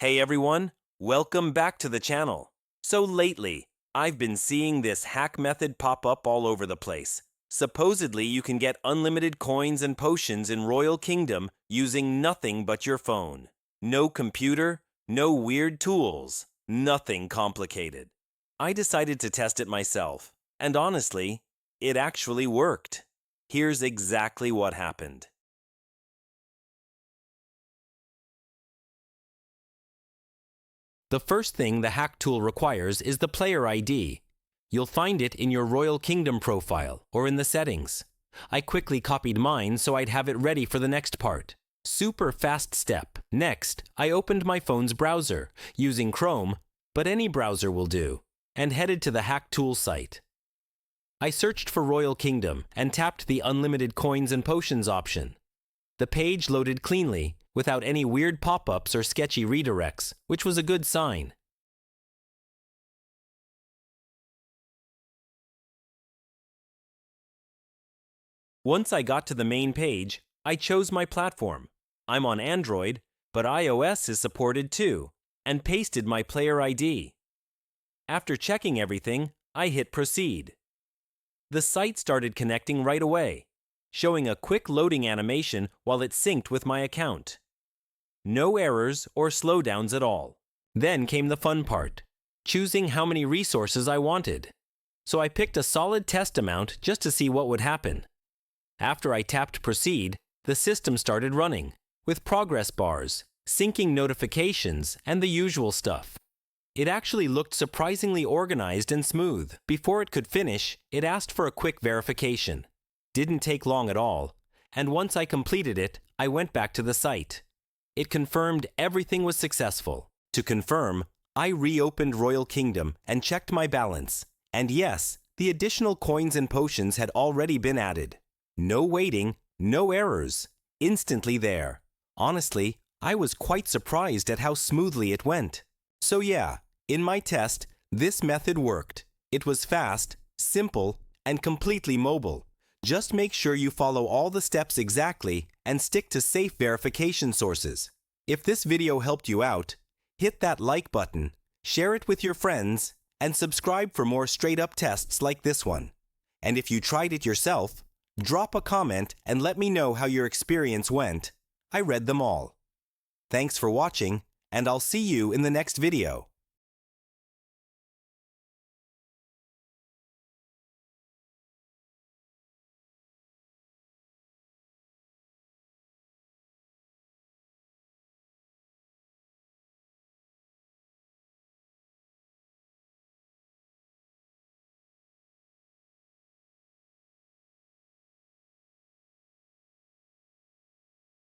Hey everyone, welcome back to the channel. So lately, I've been seeing this hack method pop up all over the place. Supposedly, you can get unlimited coins and potions in Royal Kingdom using nothing but your phone. No computer, no weird tools, nothing complicated. I decided to test it myself, and honestly, it actually worked. Here's exactly what happened. The first thing the hack tool requires is the player ID. You'll find it in your Royal Kingdom profile or in the settings. I quickly copied mine so I'd have it ready for the next part. Super fast step. Next, I opened my phone's browser, using Chrome, but any browser will do, and headed to the hack tool site. I searched for Royal Kingdom and tapped the Unlimited Coins and Potions option. The page loaded cleanly, without any weird pop-ups or sketchy redirects, which was a good sign. Once I got to the main page, I chose my platform. I'm on Android, but iOS is supported too, and pasted my player ID. After checking everything, I hit Proceed. The site started connecting right away, showing a quick loading animation while it synced with my account. No errors or slowdowns at all. Then came the fun part, choosing how many resources I wanted. So I picked a solid test amount just to see what would happen. After I tapped Proceed, the system started running, with progress bars, syncing notifications, and the usual stuff. It actually looked surprisingly organized and smooth. Before it could finish, it asked for a quick verification. Didn't take long at all, and once I completed it, I went back to the site. It confirmed everything was successful. To confirm, I reopened Royal Kingdom and checked my balance. And yes, the additional coins and potions had already been added. No waiting, no errors. Instantly there. Honestly, I was quite surprised at how smoothly it went. So yeah, in my test, this method worked. It was fast, simple, and completely mobile. Just make sure you follow all the steps exactly and stick to safe verification sources. If this video helped you out, hit that like button, share it with your friends, and subscribe for more straight-up tests like this one. And if you tried it yourself, drop a comment and let me know how your experience went. I read them all. Thanks for watching, and I'll see you in the next video.